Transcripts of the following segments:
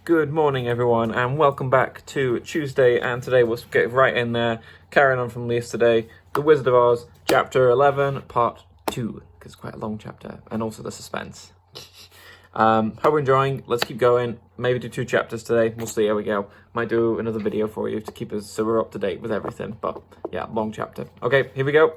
Good morning, everyone, and welcome back to Tuesday. And today we'll get right in there, carrying on from yesterday. The Wizard of Oz, Chapter 11, Part 2, because it's quite a long chapter, and also the suspense. Hope you're enjoying. Let's keep going. Maybe do 2 chapters today. We'll see how we go. Might do another video for you to keep us so we're up to date with everything. But yeah, long chapter. Okay, here we go.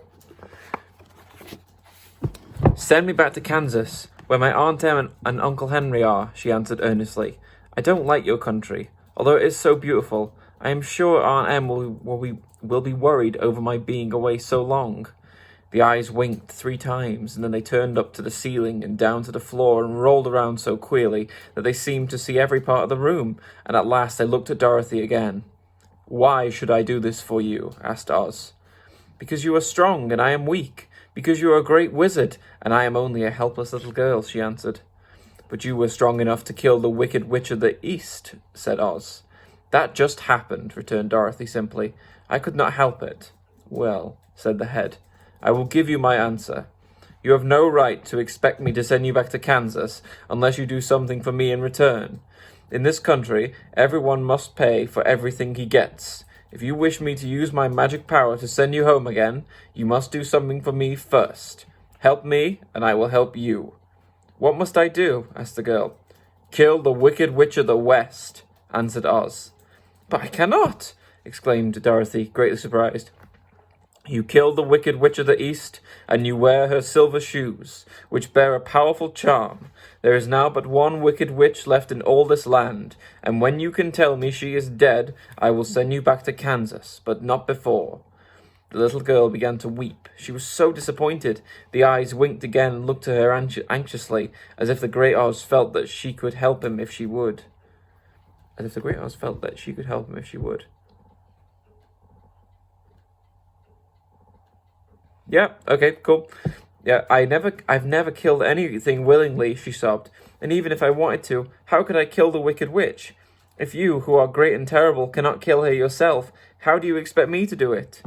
Send me back to Kansas, where my Aunt Em and Uncle Henry are, she answered earnestly. I don't like your country, although it is so beautiful. I am sure Aunt Em will be worried over my being away so long. The eyes winked 3 times, and then they turned up to the ceiling and down to the floor and rolled around so queerly that they seemed to see every part of the room, and at last they looked at Dorothy again. Why should I do this for you? Asked Oz. Because you are strong and I am weak. Because you are a great wizard, and I am only a helpless little girl, she answered. But you were strong enough to kill the Wicked Witch of the East, said Oz. That just happened, returned Dorothy simply. I could not help it. Well, said the head, I will give you my answer. You have no right to expect me to send you back to Kansas unless you do something for me in return. In this country, everyone must pay for everything he gets. If you wish me to use my magic power to send you home again, you must do something for me first. Help me, and I will help you. What must I do? Asked the girl. Kill the Wicked Witch of the West, answered Oz. But I cannot, exclaimed Dorothy, greatly surprised. You kill the Wicked Witch of the East, and you wear her silver shoes, which bear a powerful charm. There is now but one Wicked Witch left in all this land, and when you can tell me she is dead, I will send you back to Kansas, but not before. The little girl began to weep. She was so disappointed. The eyes winked again and looked at her anxiously, as if the great Oz felt that she could help him if she would. Yeah, okay, cool. Yeah, I've never killed anything willingly, she sobbed. And even if I wanted to, how could I kill the Wicked Witch? If you, who are great and terrible, cannot kill her yourself, how do you expect me to do it?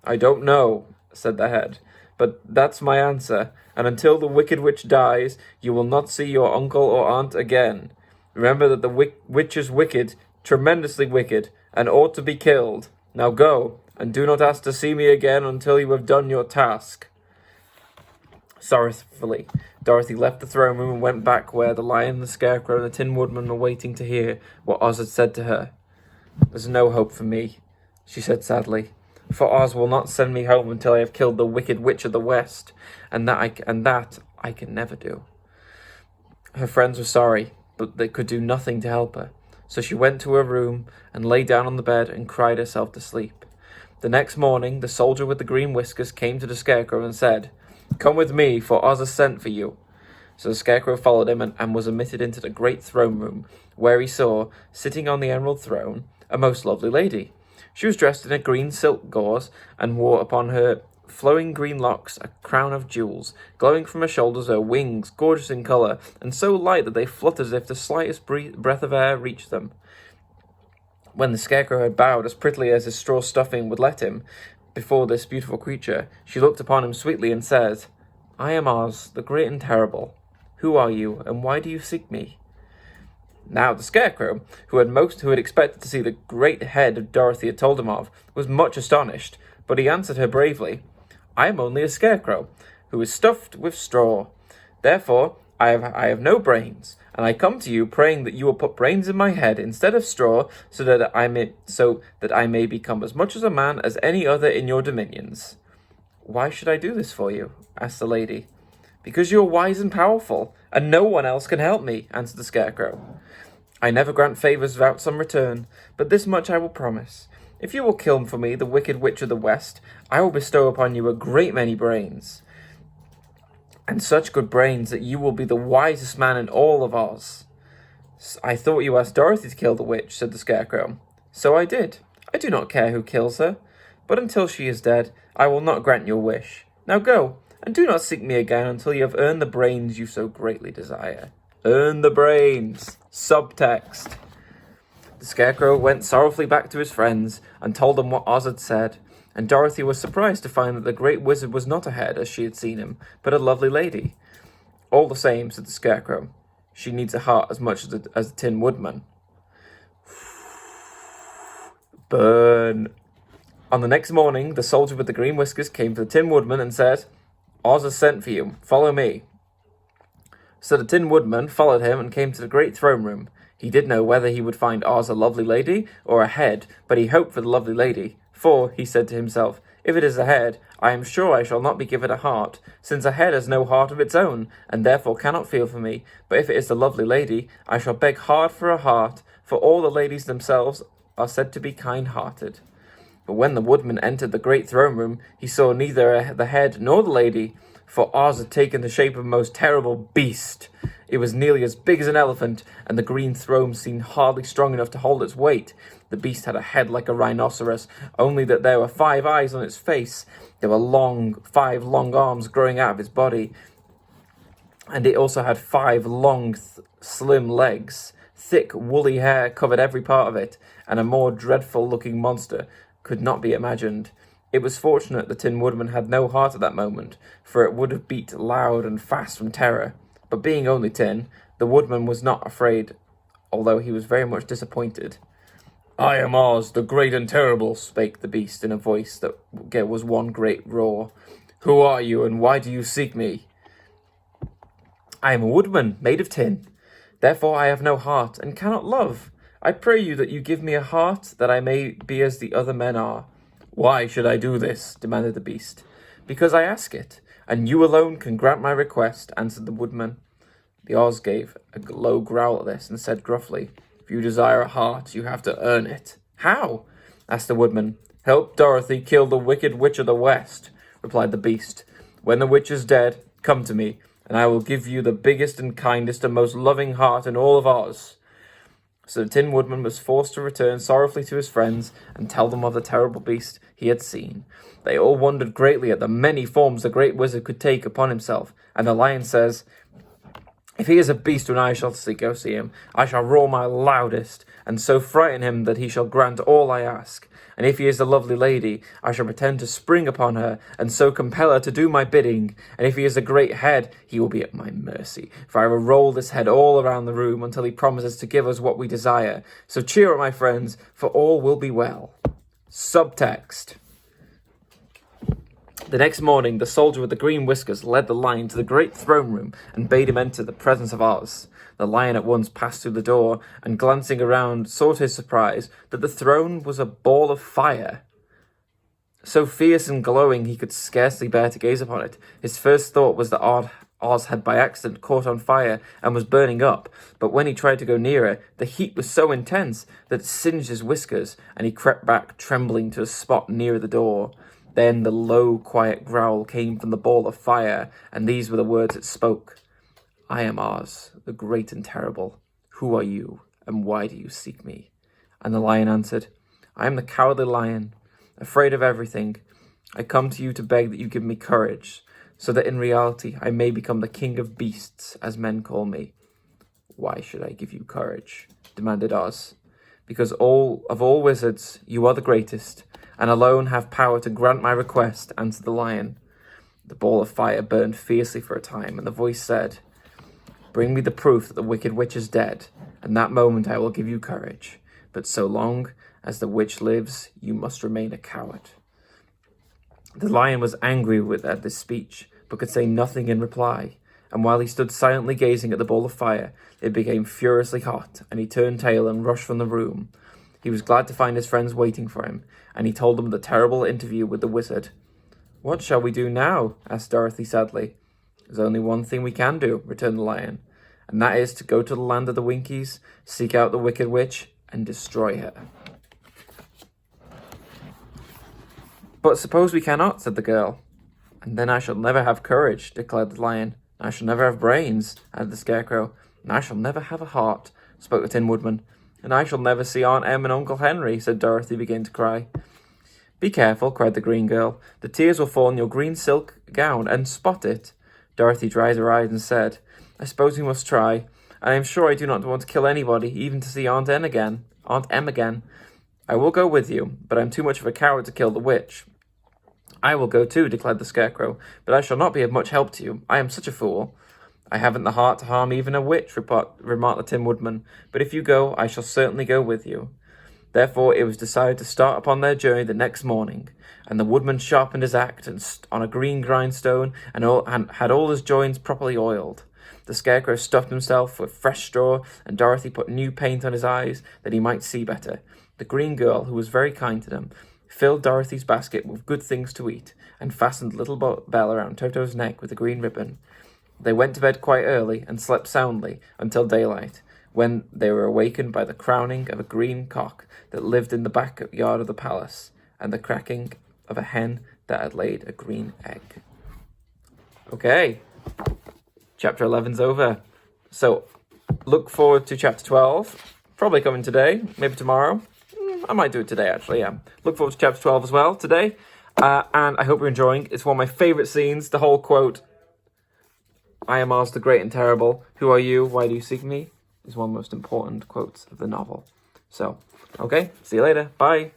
I don't know, said the head, but that's my answer, and until the Wicked Witch dies, you will not see your uncle or aunt again. Remember that the witch is wicked, tremendously wicked, and ought to be killed. Now go, and do not ask to see me again until you have done your task. Sorrowfully, Dorothy left the throne room and went back where the Lion, the Scarecrow, and the Tin Woodman were waiting to hear what Oz had said to her. There's no hope for me, she said sadly, for Oz will not send me home until I have killed the Wicked Witch of the West, and that I can never do. Her friends were sorry, but they could do nothing to help her, so she went to her room and lay down on the bed and cried herself to sleep. The next morning, the soldier with the green whiskers came to the Scarecrow and said, Come with me, for Oz has sent for you. So the Scarecrow followed him and was admitted into the great throne room, where he saw, sitting on the emerald throne, a most lovely lady. She was dressed in a green silk gauze and wore upon her flowing green locks a crown of jewels. Glowing from her shoulders her wings, gorgeous in colour, and so light that they fluttered as if the slightest breath of air reached them. When the Scarecrow had bowed as prettily as his straw stuffing would let him before this beautiful creature, she looked upon him sweetly and said, I am Oz, the great and terrible. Who are you, and why do you seek me? Now the Scarecrow, who had expected to see the great head Dorothy had told him of, was much astonished, but he answered her bravely, I am only a Scarecrow, who is stuffed with straw. Therefore, I have no brains, and I come to you praying that you will put brains in my head instead of straw, so that I may become as much as a man as any other in your dominions. Why should I do this for you? Asked the lady. Because you are wise and powerful, and no one else can help me, answered the Scarecrow. I never grant favours without some return, but this much I will promise. If you will kill for me the Wicked Witch of the West, I will bestow upon you a great many brains, and such good brains that you will be the wisest man in all of Oz. I thought you asked Dorothy to kill the witch, said the Scarecrow. So I did. I do not care who kills her, but until she is dead, I will not grant your wish. Now go, and do not seek me again until you have earned the brains you so greatly desire. Earn the brains. Subtext. The Scarecrow went sorrowfully back to his friends and told them what Oz had said, and Dorothy was surprised to find that the great wizard was not a head as she had seen him, but a lovely lady. All the same, said the Scarecrow, she needs a heart as much as the Tin Woodman. Burn. On the next morning, the soldier with the green whiskers came to the Tin Woodman and said, Oz has sent for you. Follow me. So the Tin Woodman followed him and came to the great throne room. He did know whether he would find Oz a lovely lady or a head, but he hoped for the lovely lady. For, he said to himself, if it is a head, I am sure I shall not be given a heart, since a head has no heart of its own, and therefore cannot feel for me. But if it is the lovely lady, I shall beg hard for a heart, for all the ladies themselves are said to be kind-hearted. But when the woodman entered the great throne room, he saw neither the head nor the lady, for Oz had taken the shape of a most terrible beast. It was nearly as big as an elephant, and the green throne seemed hardly strong enough to hold its weight. The beast had a head like a rhinoceros, only that there were 5 eyes on its face. There were 5 long arms growing out of its body, and it also had 5 long, slim legs. Thick, woolly hair covered every part of it, and a more dreadful-looking monster could not be imagined. It was fortunate the Tin Woodman had no heart at that moment, for it would have beat loud and fast from terror. But being only tin, the Woodman was not afraid, although he was very much disappointed. I am Oz, the great and terrible, spake the beast in a voice that was one great roar. Who are you, and why do you seek me? I am a woodman, made of tin. Therefore I have no heart, and cannot love. I pray you that you give me a heart, that I may be as the other men are. Why should I do this? Demanded the beast. Because I ask it, and you alone can grant my request, answered the woodman. The Oz gave a low growl at this and said gruffly, if you desire a heart, you have to earn it. How? Asked the woodman. Help Dorothy kill the wicked witch of the West, replied the beast. When the witch is dead, come to me, and I will give you the biggest and kindest and most loving heart in all of Oz. So the Tin Woodman was forced to return sorrowfully to his friends and tell them of the terrible beast he had seen. They all wondered greatly at the many forms the great wizard could take upon himself, and the lion says, if he is a beast when I shall go see him, I shall roar my loudest, and so frighten him that he shall grant all I ask. And if he is the lovely lady, I shall pretend to spring upon her, and so compel her to do my bidding. And if he is a great head, he will be at my mercy, for I will roll this head all around the room until he promises to give us what we desire. So cheer up, my friends, for all will be well. Subtext. The next morning, the soldier with the green whiskers led the lion to the great throne room and bade him enter the presence of Oz. The lion at once passed through the door, and glancing around, saw to his surprise that the throne was a ball of fire. So fierce and glowing he could scarcely bear to gaze upon it. His first thought was that Oz had by accident caught on fire and was burning up, but when he tried to go nearer, the heat was so intense that it singed his whiskers, and he crept back trembling to a spot near the door. Then the low, quiet growl came from the ball of fire, and these were the words it spoke. I am Oz, the great and terrible. Who are you, and why do you seek me? And the lion answered, I am the cowardly lion, afraid of everything. I come to you to beg that you give me courage, so that in reality I may become the king of beasts, as men call me. Why should I give you courage? Demanded Oz. Because of all wizards, you are the greatest, and alone have power to grant my request, answered the lion. The ball of fire burned fiercely for a time, and the voice said, Bring me the proof that the wicked witch is dead, and that moment I will give you courage. But so long as the witch lives, you must remain a coward. The lion was angry at this speech, but could say nothing in reply. And while he stood silently gazing at the ball of fire, it became furiously hot, and he turned tail and rushed from the room. He was glad to find his friends waiting for him, and he told them the terrible interview with the wizard. What shall we do now? Asked Dorothy sadly. There's only one thing we can do, returned the lion, and that is to go to the land of the Winkies, seek out the wicked witch, and destroy her. But suppose we cannot, said the girl. And then I shall never have courage, declared the lion. I shall never have brains, added the Scarecrow. And I shall never have a heart, spoke the Tin Woodman. And I shall never see Aunt Em and Uncle Henry, said Dorothy, beginning to cry. Be careful, cried the green girl. The tears will fall on your green silk gown and spot it. Dorothy dried her eyes and said, I suppose we must try. And I am sure I do not want to kill anybody, even to see Aunt Em again. I will go with you, but I am too much of a coward to kill the witch. I will go too, declared the Scarecrow, but I shall not be of much help to you. I am such a fool. I haven't the heart to harm even a witch, remarked the Tin Woodman, but if you go, I shall certainly go with you. Therefore, it was decided to start upon their journey the next morning, and the woodman sharpened his axe on a green grindstone and had all his joints properly oiled. The Scarecrow stuffed himself with fresh straw, and Dorothy put new paint on his eyes that he might see better. The Green Girl, who was very kind to them, filled Dorothy's basket with good things to eat, and fastened a little bell around Toto's neck with a green ribbon. They went to bed quite early and slept soundly until daylight, when they were awakened by the crowing of a green cock that lived in the backyard of the palace, and the cracking of a hen that had laid a green egg. Okay, chapter 11's over. So, look forward to chapter 12. Probably coming today, maybe tomorrow. I might do it today, actually, yeah. Look forward to chapter 12 as well today. And I hope you're enjoying. It's one of my favourite scenes. The whole quote, "I am Oz the Great and Terrible. Who are you? Why do you seek me?" is one of the most important quotes of the novel. So, okay, see you later. Bye.